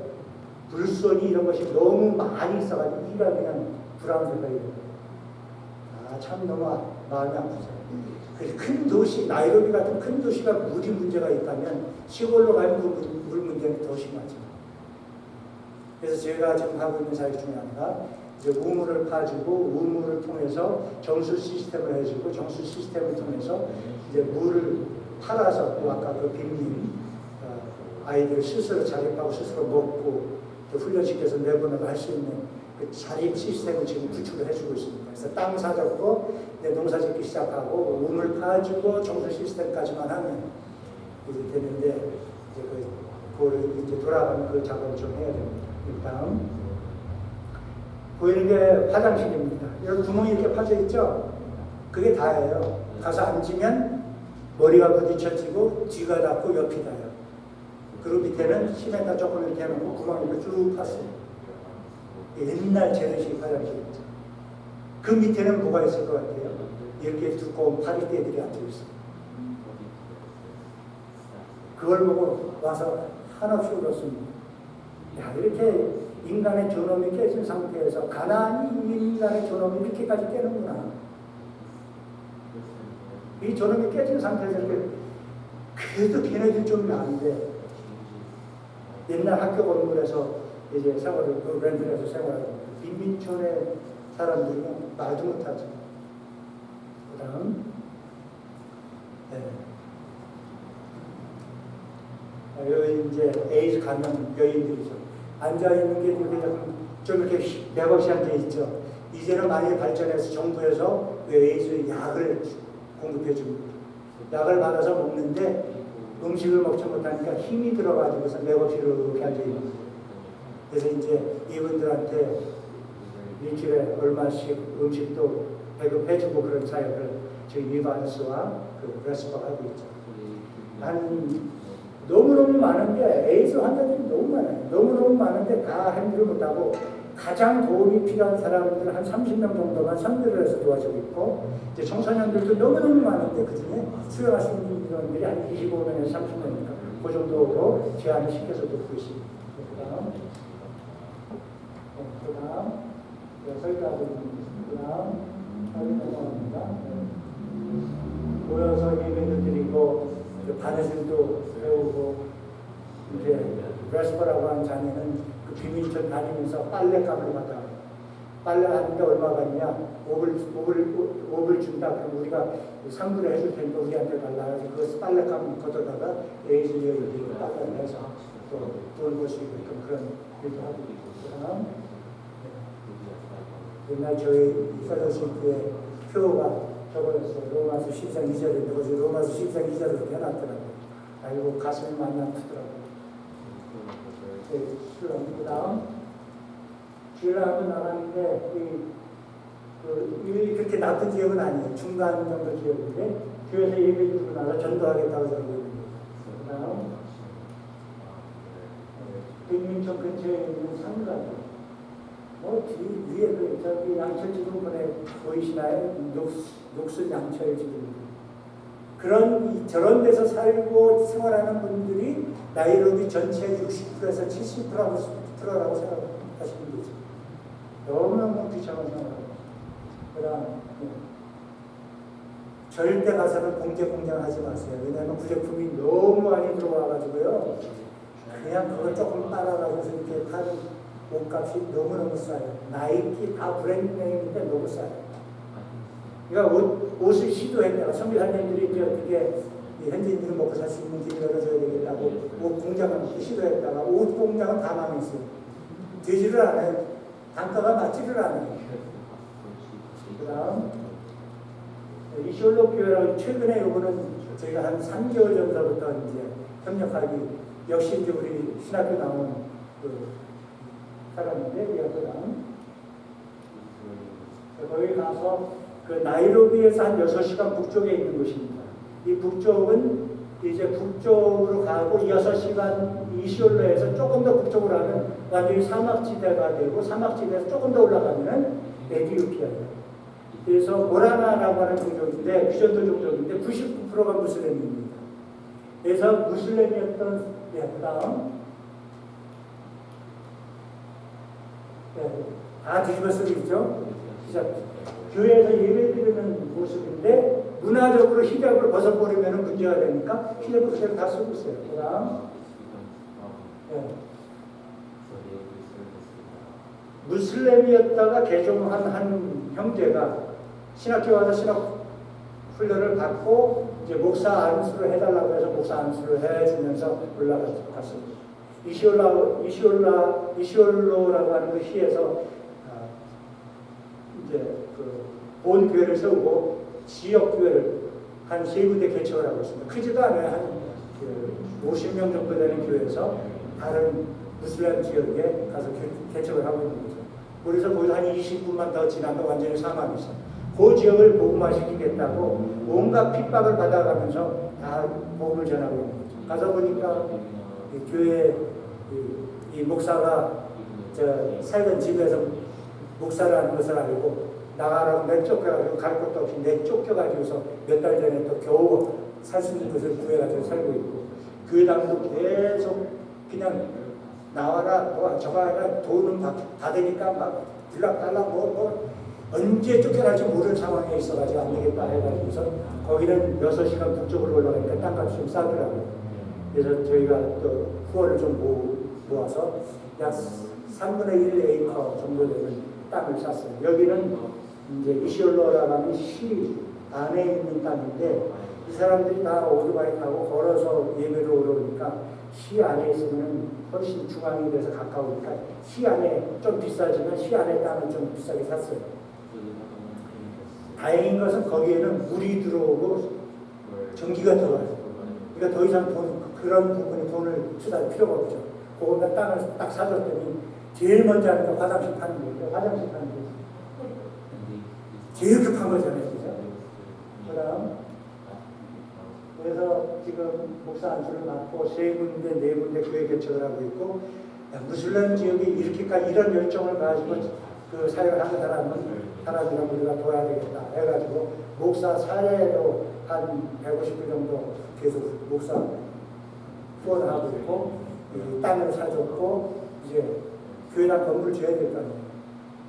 불소니 이런 것이 너무 많이 있어가지고 이가 그냥 브라운 색깔이 돼요. 참 너무 마음이 아프죠. 큰 도시, 나이로비 같은 큰 도시가 물이 문제가 있다면 시골로 가면 그 물 문제는 더 심하죠. 그래서 제가 지금 하고 있는 사역 중에 하나가 이제 우물을 파주고 우물을 통해서 정수 시스템을 해주고 정수 시스템을 통해서 이제 물을 팔아서 또 아까 그 빈민 아이들 스스로 자립하고 스스로 먹고 또 훈련시켜서 내보내고 할 수 있는 그 자립 시스템을 지금 구축을 해주고 있습니다. 그래서 땅 사잡고 농사 짓기 시작하고 우물 파주고 정수 시스템까지만 하면 이제 되는데 이제 그거를 이제 돌아가는 그 작업을 좀 해야 됩니다. 일단 보이는 게 화장실입니다. 여기 구멍이 이렇게 파져 있죠? 그게 다예요. 가서 앉으면 머리가 부딪혀지고 뒤가 닿고 옆이 닿아요. 그리고 밑에는 시멘트 조금 이렇게 해놓고 구멍이 이렇게 쭉 팠어요. 옛날 재래식 화장실이죠. 그 밑에는 뭐가 있을 것 같아요? 이렇게 두꺼운 파리떼들이 앉아있어요. 그걸 보고 와서 한없이 울었습니다. 야, 이렇게 인간의 존엄이 깨진 상태에서 가난이 인간의 존엄이 이렇게까지 깨는구나. 이 존엄이 깨진 상태에서 이렇게 그래도 걔네들 좀 나은데 옛날 학교 건물에서 이제 생활을 렌트해서 생활하고 빈민촌의 사람들은 말도 못하죠. 그다음 여기 이제 에이즈 감염 여인들이죠. 앉아 있는 게 좀 이렇게 맥없이 앉아 있죠. 이제는 많이 발전해서 정부에서 에이즈 약을 공급해 줍니다. 약을 받아서 먹는데 음식을 먹지 못하니까 힘이 들어가지고서 맥없이 이렇게 앉아 있는 거예요. 그래서 이제 이분들한테 일주일에 얼마씩 음식도 배급해주고 그런 사역을 저희 리바이스와 그 레스퍼가 하고 있죠. 한 너무너무 많은데 에이즈 환자들이 너무 많아요. 너무너무 많은데 다 핸들을 못하고 가장 도움이 필요한 사람들 한 30명 정도만 선별을 해서 도와주고 있고 이제 청소년들도 너무너무 많은데 그중에 수혈할 수 있는 분들이 한 25명에서 30명이니까 그 정도로 제한을 시켜서 돕고 있습니다. 그 다음 설교하고 있는 그 다음 확인하고합니다. 모여서 예배도 드리고 바느질도 배우고 이제 레스퍼라고 하는 자매는 그 비밀촌 다니면서 빨래감을 받아 빨래하는데 얼마 받냐 5불 준다. 그럼 우리가 상부를 해줄 테니까 우리한테 달라. 그래서 빨래감 걷어다가 에이즈 여인들이 빨래를 해서 또 돈 벌 수 있게끔 그런 일도 하고 있고 그다음 옛날 저희 페로시프의 표가 저거였어요. 로마서 10장 2절인데 거기 로마서 10장 2절을 이렇게 해놨더라고요. 아이고 가슴이 많이 아프더라고요. 그 다음 주일하고 나가는데 그렇게 나쁜 지역은 아니에요. 중간 정도 지역인데 교회에서 예배 드리고 나서 전도하겠다고 저러고 있는 거예요. 그 다음 백민촌 근처에 있는 상가도 위에 저기 양철 지금 보내 보이시나요? 녹슨 양철 지금 저런 데서 살고 생활하는 분들이 나이로비 전체의 60%에서 70%라고 생각하시는 거죠. 너무너무 비참한 생각하고 그다음 절대 가서는 공장 하지 마세요. 왜냐하면 부제품이 너무 많이 들어와가지고요. 그냥 그걸 조금 따라가면서 이렇게 파는 옷값이 너무너무 싸요. 나이키 다 브랜드 네임인데 너무 싸요. 그러니까 옷을 시도했다가 선교사님들이 이제 어떻게 현지인들은 먹고 살 수 있는 길을 열어줘야 되겠다고 옷 공장을 시도했다가 옷 공장은 다 망했어요. 되지를 않아요. 단가가 맞지를 않아요. 그 다음 이셜록 교회라고 최근에 요거는 저희가 한 3개월 전부터 이제 협력하기 역시 이제 우리 신학교 나온 그 사람인데 그 다음 거기 가서 그 나이로비에서 한 6시간 북쪽에 있는 곳입니다. 이 북쪽은 이제 북쪽으로 가고 6시간 이시올로에서 조금 더 북쪽으로 가면 완전히 사막지대가 되고 사막지대에서 조금 더 올라가면 에티오피아예요. 그래서 모라나라고 하는 종족인데 퓨전도 종족인데 99%가 무슬림입니다. 그래서 무슬림이었던 그다음 다 뒤집어 쓰기죠. 교회에서 예배드리는 모습인데 문화적으로 히잡을 벗어버리면 문제가 되니까 히잡을 그대로 다 쓰고 있어요. 그다음 무슬림이었다가 개종한 한 형제가 신학교 와서 신학 훈련을 받고 이제 목사 안수를 해달라고 해서 목사 안수를 해주면서 올라갔습니다. 이시올로라고 하는 그 시에서 이제 본 교회를 세우고 지역 교회를 한 3군데 개척을 하고 있습니다. 크지도 않아요. 한 50명 정도 되는 교회에서 다른 무슬림 지역에 가서 개척을 하고 있는 거죠. 그래서 거기서 한 20분만 더 지나면 완전히 사막이 있어요. 그 지역을 복음화시키겠다고 온갖 핍박을 받아가면서 다 복음을 전하고 있는 거죠. 가서 보니까 교회 이 목사가 살던 집에서 목사를 하는 것을 알고 나가라고 내쫓겨가지고 갈 곳도 없이 내쫓겨가지고서 몇 달 전에 또 겨우 살 수 있는 것을 구해가지고 살고 있고 교회당도 계속 그냥 나와라 저가라 돈은 받으니까 막 들락달락 언제 쫓겨날지 모르는 상황에 있어가지고 안 되겠다 해가지고서 거기는 6시간 북쪽으로 올라가니까 땅값이 좀 싸더라고요. 그래서 저희가 또 후원을 좀 모아서 약 3분의 1 에이커 정도 되는 땅을 샀어요. 여기는 이제 이시올로라고 하는 시 안에 있는 땅인데 이 사람들이 다 오토바이 타고 걸어서 예배를 오러오니까 시 안에 있으면 훨씬 중앙이 돼서 가까우니까 시 안에 좀 비싸지만 시 안에 땅은 좀 비싸게 샀어요. 다행인 것은 거기에는 물이 들어오고 전기가 들어와요. 그러니까 더 이상 그런 부분에 돈을 쓰다 필요가 없죠. 그거가 땅을 딱 사줬더니 제일 먼저 하는 건 화장실 파는 거예요. 화장실 파는 거. 제일 급한 거잖아요. 그죠? 그 다음, 그래서 지금 목사 안수를 맡고 3군데, 4군데 교회 개척을 하고 있고, 무슬림 지역에 이렇게까지 이런 열정을 가지고 그 사역을 하는 사람이랑 우리가 도와야 되겠다 해가지고, 목사 사례로 한 150개 정도 계속 목사 후원을 하고 있고, 이 땅을 사줬고, 이제 교회당 건물을 지어야 될 거 아니에요.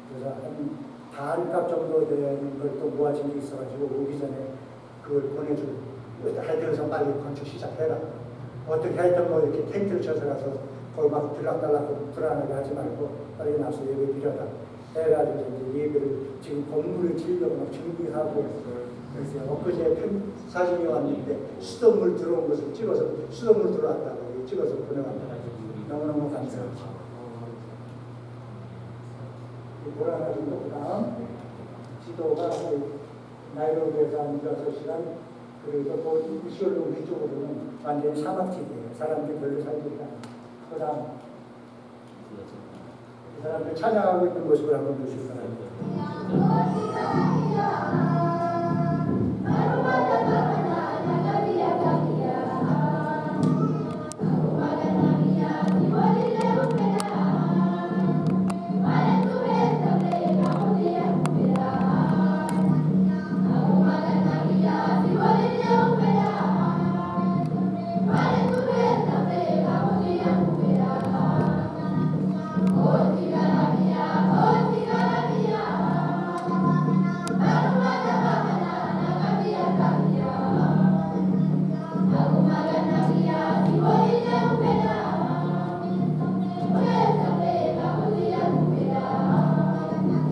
그래서 한 반값 정도 되는 걸 또 모아진 게 있어가지고 오기 전에 그걸 보내주고 하여튼 빨리 건축 시작해라. 어떻게 하여튼 뭐 이렇게 텐트를 쳐서 가서 거기 막 들락달락 불안하게 하지 말고 빨리 나서 예배 드려라 해가지고 이제 예배를 지금 건물을 지으려고 막 준비하고 그래서 엊그제 사진이 왔는데 수돗물 들어온 것을 찍어서 수돗물 들어왔다고 찍어서 보내왔다. 너무너무 감사합니다. 보라나지도 그다음 지도가 나이로비에서 한 6시간 그리고 이시올로 위쪽으로는 완전히 사막지대예요. 사람들이 별로 살지 않아요. 그다음 그 사람들 찬양하고 있는 모습을 한번 보시기 바랍니다.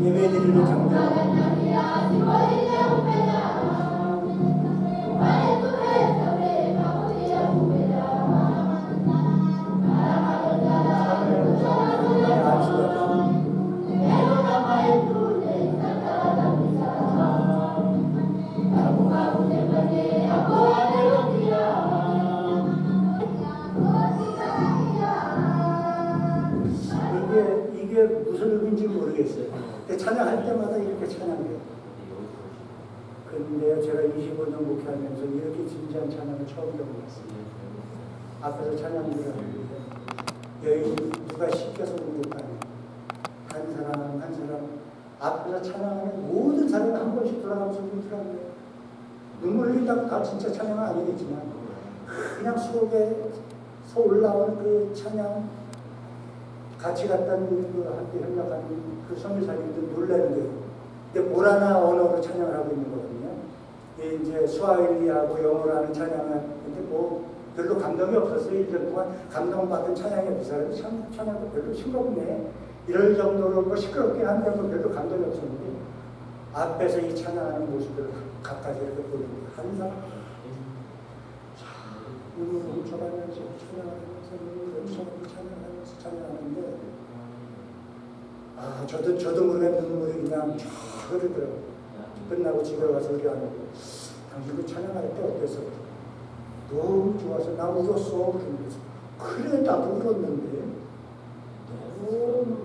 예배드리는 장면 이게 무슨 뭔지 모르겠어요. 근데 찬양할 때마다 이렇게 찬양해요. 근데 제가 25년 목회하면서 이렇게 진지한 찬양을 처음 경험했어요. 앞에서 찬양을 하는데 여기 누가 시켜서 그런 것도 아니에요. 한 사람 한 사람 앞에서 찬양하는 모든 사람이 한 번씩 돌아가면서 울더라고요. 눈물 흘린다고 다 진짜 찬양은 아니겠지만 그냥 속에서 올라오는 그 찬양 같이 갔다는 그 함께 협력하는 그 선교사님들 놀라는 거예요. 근데 모라나 언어로 찬양을 하고 있는 거거든요. 이제 스와힐리하고 영어로 하는 찬양을 근데 뭐 별로 감동이 없었어요. 1년 동안 감동받은 찬양이 없어요. 참 찬양도 별로 싱겁네. 이럴 정도로 뭐 시끄럽긴 한데 뭐 별로 감동이 없었는데 앞에서 이 찬양하는 모습을 가까이 이렇게 보는 거예요. 한 사람 눈을 훔쳐가면서 찬양하면서 눈을 훔쳐가면서 찬양하는데 저도 모르게 눈물이 그냥 쫙 흐르더라고요. 끝나고 집에 가서 우리 아내가 당신 그 찬양할 때 어땠어? 너무 좋아서 나 울었어. 그러면서 그래 나도 울었는데 너무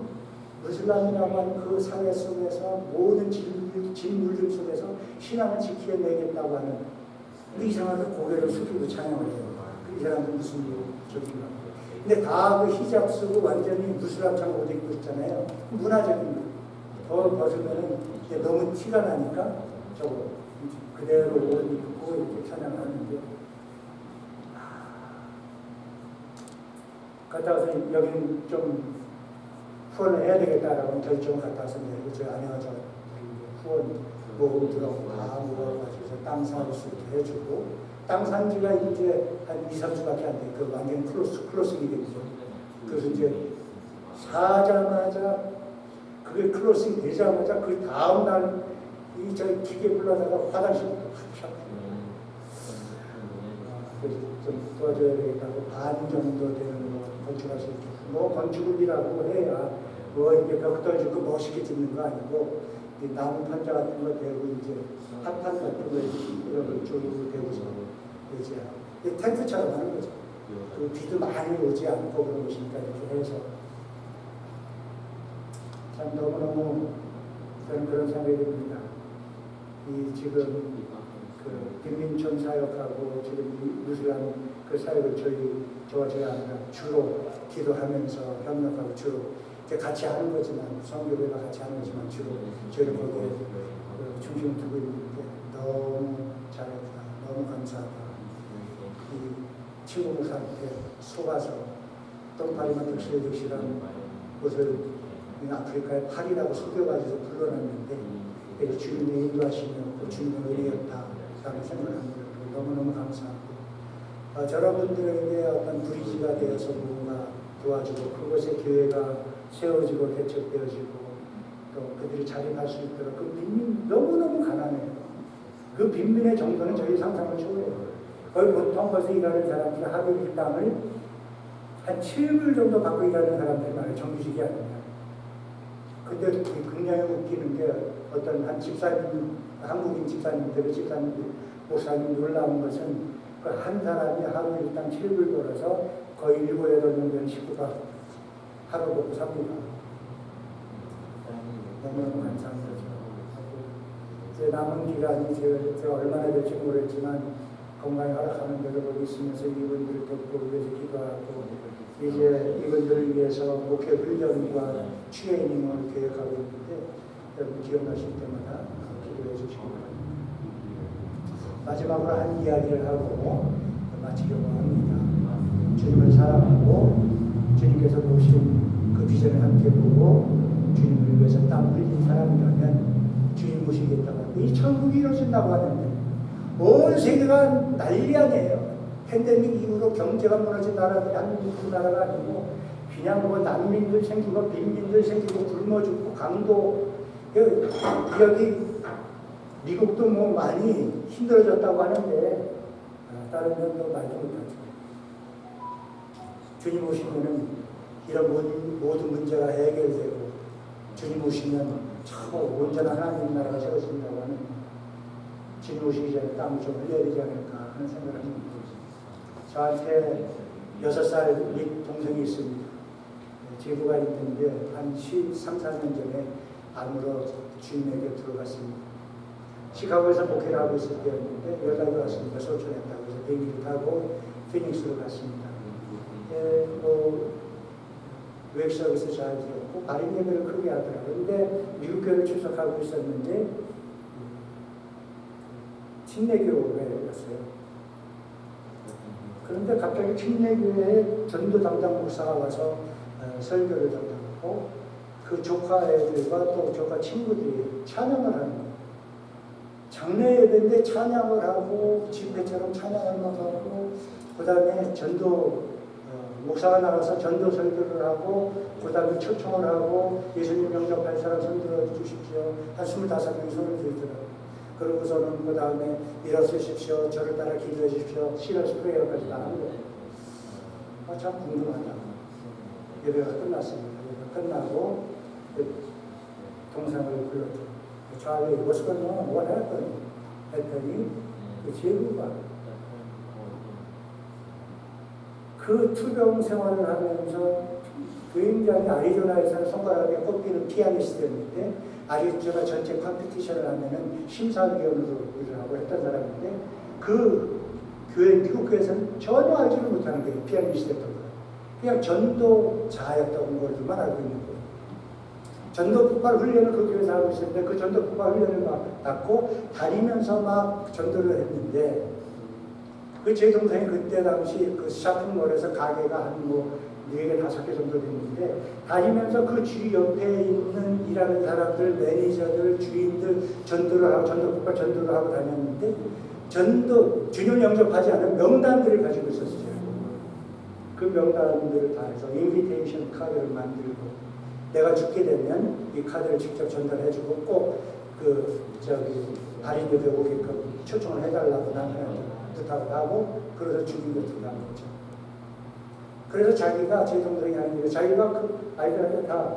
무슬람이라는 그 사회 속에서 모든 진물들 속에서 신앙을 지켜내겠다고 하는 이상하게 고개를 숙이고 찬양을 해요. 이 사람들 무슨 저긴가. 근데 다 그 히잡 쓰고 완전히 무슬람처럼 옷 입고 있잖아요. 문화적인 거. 벗으면은 너무 티가 나니까 저거 그대로 옷 입고 이렇게 찬양을 하는데 갔다 와서 여기는 좀 후원을 해야 되겠다라고 결정을 갔다 와서 내리고 저희 아내가 저 후원 모금 들어가고 다 모아가지고 땅 살 수 있게 해주고 땅 산 지가 이제 한 2, 3주밖에 안 돼. 그 완전 클로싱이 되죠. 그래서 이제 사자마자 그게 클로싱 되자마자 그 다음 날 이 저희 기계 불러다가 화장실부터 그래서 좀 도와줘야 되겠다고 반 정도 되는 거 건축할 수 있게 뭐 건축이라고 해야 뭐 이렇게 벽 떠주고 멋있게 짓는 거 아니고 나무 판자 같은 거 대고 이제 핫판 같은 거 이런 걸 쭉 대고서 이제 텐트처럼 하는 거죠. 그 비도 많이 오지 않고 그런 것이니까 이렇게 해서 참 너무너무 저는 그런 생각이 듭니다. 이 지금 그 빈민촌 사역하고 지금 무슬람 그 사역을 저와 저희 아내가 주로 기도하면서 협력하고 주로 같이 하는 거지만 성교회가 같이 하는 거지만 주로 저희는 거기에 중심을 두고 있는데 너무 잘했다. 너무 감사하다. 이 친구 목사한테 속아서 똥파리만 득실득실한 곳을 아프리카의 파리라고 속여가지고 불러놨는데 주님의 인도하시며 주님의 은혜였다라는 생각을 합니다. 너무너무 감사하고 저러분들에게 어떤 브리지가 되어서 뭔가 도와주고 그곳에 교회가 세워지고 개척되어지고 또 그들이 자립할 수 있도록 그 빈민 너무너무 가난해요. 그 빈민의 정도는 저희 상상을 초월해요. 거의 보통 거기서 일하는 사람들이 하루 일당을 한 7불 정도 받고 일하는 사람들이 많아요. 정규직이 아니라. 근데 굉장히 웃기는 게 어떤 한 집사님, 한국인 집사님들, 목사님 놀라운 것은 그 한 사람이 하루 일당 7불 벌어서 거의 7, 8명 식구가 하루 먹고 삽니다. 너무너무 감사한 거죠. 이제 남은 기간이 제가 얼마나 될지 모르겠지만 건강이 허락하는 대로 거기 있으면서 이분들을 돕고 위해서 기도하고 이제 이분들을 위해서 목회 훈련과 트레이닝을 계획하고 있는데 여러분 기억나실 때마다 기도해 주시기 바랍니다. 마지막으로 한 이야기를 하고 마치려고 합니다. 주님을 사랑하고 주님께서 보신 그 비전을 함께 보고 주님을 위해서 땀 흘린 사람이라면 주님 모시겠다고 하는데 이 천국이 이루어진다고 하는데 온 세계가 난리 아니에요. 팬데믹 이후로 경제가 무너진 나라들이 한국 그 나라가 아니고 그냥 뭐 난민들 생기고 빈민들 생기고 굶어 죽고 강도 여기 미국도 뭐 많이 힘들어졌다고 하는데 다른 면도 말도 못하죠. 주님 오시면은 이런 모든 문제가 해결되고 주님 오시면 참 온전한 하나님 나라가 세워진다고 하는 주님 오시기 전에 땀을 좀 흘려야 되지 않을까 하는 생각을 합니다. 저한테 6살 밑 동생이 있습니다. 제보가 있는데 한 13, 14년 전에 암으로 주님에게 들어갔습니다. 시카고에서 목회를 하고 있을 때였는데 연락이 왔습니다. 소천했다고 해서 비행기를 타고 피닉스로 갔습니다. 웹석에서 잘 들었고 발인 예배를 크게 하더라고요. 근데 미국 교회를 출석하고 있었는데 침례교회였어요. 그런데 갑자기 침례교회에 전도 담당 목사가 와서 설교를 담당하고 그 조카 애들과 또 조카 친구들이 찬양을 하는 거예요. 장례 예배인데 찬양을 하고 집회처럼 찬양을 하고 그 다음에 전도 목사가 나와서 전도 설교를 하고 그 다음에 초청을 하고 예수님 영접할 사람 손들어 주십시오. 한 25명이 손을 들더라고요. 그러고서는 그 다음에 일어서십시오. 저를 따라 기도해 주십시오. 시너스 프레이어까지 다 하는 거예요. 참 궁금하다. 예배가 끝났습니다. 예배가 끝나고 동생을 불렀죠. Charlie, what's going on? What happened? 했더니 그 제부가 그 투병 생활을 하면서 굉장히 아리조나에서는 손가락에 꼽히는 피아니스트였는데 아리조나 전체 컴피티션을 하면은 심사위원으로 일을 하고 했던 사람인데 그 교회 미국 교회에서는 전혀 알지를 못하는 거예요. 피아니스트였던 거. 그냥 전도자였던 걸로만 알고 있는 거예요. 전도 폭발 훈련을 그 교회에서 하고 있었는데 그 전도 폭발 훈련을 받고 다니면서 막 전도를 했는데 그 제 동생이 그때 당시 그 샤핑몰에서 가게가 한 4개, 5개 정도 됐는데 다니면서 그 주위 옆에 있는 일하는 사람들, 매니저들, 주인들 전도를 하고 전도 폭발 전도를 하고 다녔는데 전도 주님 영접하지 않은 명단들을 가지고 있었어요. 그 명단들을 다 해서 인비테이션 카드를 만들고 내가 죽게 되면 이 카드를 직접 전달해주고 꼭 발인 예배 오게끔 초청을 해달라고 남편한테 부탁을 하고 그래서 죽인 것을 한 거죠. 그래서 자기가 제 동생이 하는 일을 자기가 그 아이들한테 다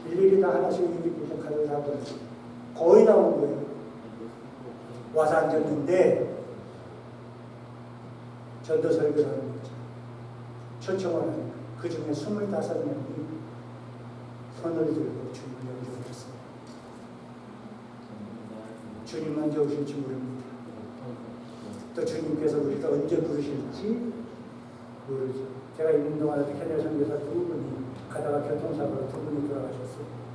일일이 다 하나씩 인비테이션 카드를 다 보냈어요. 거의 다 온 거예요. 와서 앉았는데 전도 설교를 하는 거죠. 초청을 하는 거예요. 그 중에 25명이 손을 들고 주님을 영접했습니다. 주님만 좋으실지 모릅니다. 또 주님께서 우리가 언제 부르실지 모르죠. 제가 있는 동안에 캐넬 선교사 2분이 가다가 교통사고로 2분이 돌아가셨어요.